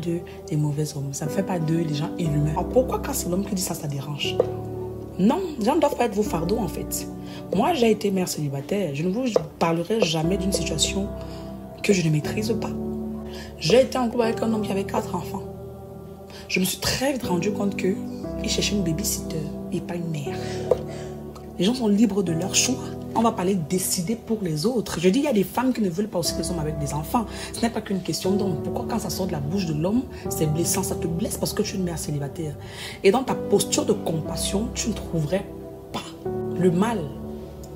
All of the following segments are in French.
D'eux des mauvais hommes, ça ne fait pas d'eux les gens inhumains. Alors pourquoi quand c'est l'homme qui dit ça, ça dérange? Non, les gens ne doivent pas être vos fardeaux en fait. Moi j'ai été mère célibataire, je ne vous parlerai jamais d'une situation que je ne maîtrise pas. J'ai été en couple avec un homme qui avait 4 enfants. Je me suis très vite rendu compte qu'il cherchait une babysitter et pas une mère. Les gens sont libres de leur choix. On va parler décider pour les autres. Je dis, il y a des femmes qui ne veulent pas aussi des hommes avec des enfants. Ce n'est pas qu'une question d'homme. Pourquoi quand ça sort de la bouche de l'homme, c'est blessant, ça te blesse parce que tu es une mère célibataire. Et dans ta posture de compassion, tu ne trouverais pas le mal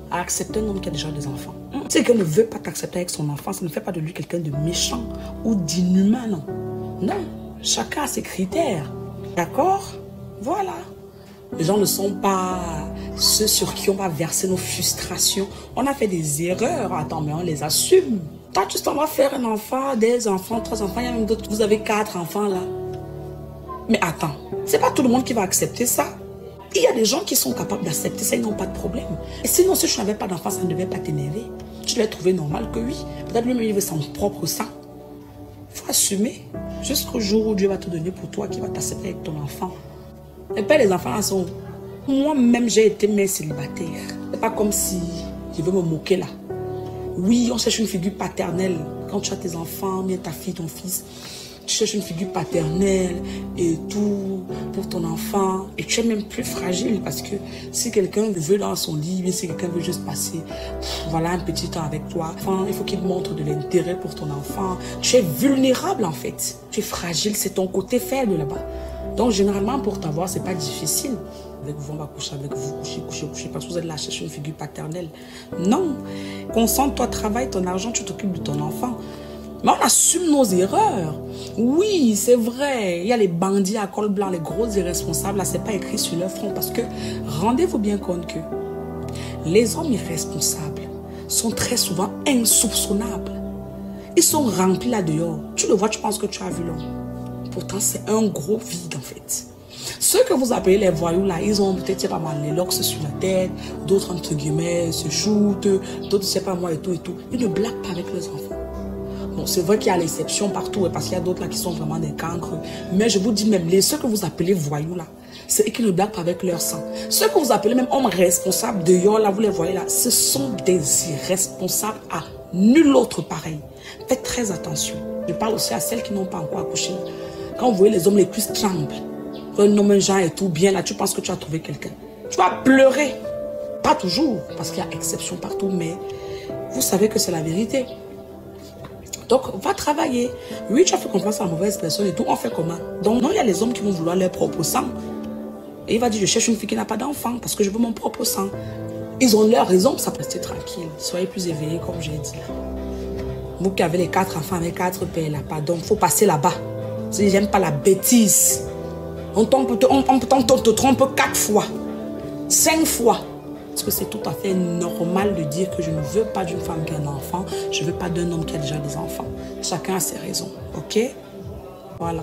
à accepter un homme qui a déjà des enfants. Si quelqu'un ne veut pas t'accepter avec son enfant, ça ne fait pas de lui quelqu'un de méchant ou d'inhumain, non. Non, chacun a ses critères. D'accord? Voilà. Les gens ne sont pas ceux sur qui on va verser nos frustrations. On a fait des erreurs, attends, mais on les assume. Toi, tu t'en vas faire un enfant, des enfants, 3 enfants, il y a même d'autres, vous avez 4 enfants là. Mais attends, c'est pas tout le monde qui va accepter ça. Il y a des gens qui sont capables d'accepter ça, ils n'ont pas de problème. Et sinon, si tu n'avais pas d'enfant, ça ne devait pas t'énerver. Tu devais trouver normal que oui. Peut-être lui-même, il veut son propre sang. Il faut assumer jusqu'au jour où Dieu va te donner pour toi, qui va t'accepter avec ton enfant. Et puis les enfants sont... Moi-même, j'ai été mère célibataire. C'est pas comme si je veux me moquer là. Oui, on cherche une figure paternelle. Quand tu as tes enfants, bien ta fille, ton fils, tu cherches une figure paternelle et tout pour ton enfant. Et tu es même plus fragile parce que si quelqu'un veut dans son lit, bien si quelqu'un veut juste passer voilà, un petit temps avec toi, enfin, il faut qu'il montre de l'intérêt pour ton enfant. Tu es vulnérable en fait. Tu es fragile, c'est ton côté faible là-bas. Donc, généralement, pour t'avoir, c'est pas difficile. Avec vous, on va coucher avec vous, coucher, parce que vous êtes là à chercher une figure paternelle. Non. Concentre-toi, travaille ton argent, tu t'occupes de ton enfant. Mais on assume nos erreurs. Oui, c'est vrai. Il y a les bandits à col blanc, les gros irresponsables. Là, c'est pas écrit sur leur front parce que rendez-vous bien compte que les hommes irresponsables sont très souvent insoupçonnables. Ils sont remplis là-dehors. Tu le vois, tu penses que tu as vu l'homme. Pourtant, c'est un gros vide, en fait. Ceux que vous appelez les voyous, là, ils ont peut-être, je sais pas moi, les locks sur la tête, d'autres, entre guillemets, se shootent, d'autres, je sais pas moi, et tout, et tout. Ils ne blaguent pas avec leurs enfants. Bon, c'est vrai qu'il y a l'exception partout, parce qu'il y a d'autres, là, qui sont vraiment des cancres. Mais je vous dis même, ceux que vous appelez voyous, là, c'est eux qui ne blaguent pas avec leur sang. Ceux que vous appelez même hommes responsables dehors, là, vous les voyez, là, ce sont des irresponsables à nul autre pareil. Faites très attention. Je parle aussi à celles qui n'ont pas encore accouché. Quand vous voyez les hommes, les cuisses tremblent. Un homme, un genre et tout bien, là, tu penses que tu as trouvé quelqu'un. Tu vas pleurer. Pas toujours, parce qu'il y a exception partout, mais vous savez que c'est la vérité. Donc, va travailler. Oui, tu as fait confiance à la mauvaise personne et tout. On fait comment? Donc, non, il y a les hommes qui vont vouloir leur propre sang. Et il va dire, je cherche une fille qui n'a pas d'enfant parce que je veux mon propre sang. Ils ont leur raison, ça peut rester tranquille. Soyez plus éveillés, comme je l'ai dit là. Vous qui avez les 4 enfants avec 4 pères là, pardon, il faut passer là-bas. Si j'aime pas la bêtise. On te trompe 4 fois, 5 fois. Parce que c'est tout à fait normal de dire que je ne veux pas d'une femme qui a un enfant, je ne veux pas d'un homme qui a déjà des enfants. Chacun a ses raisons, ok? Voilà.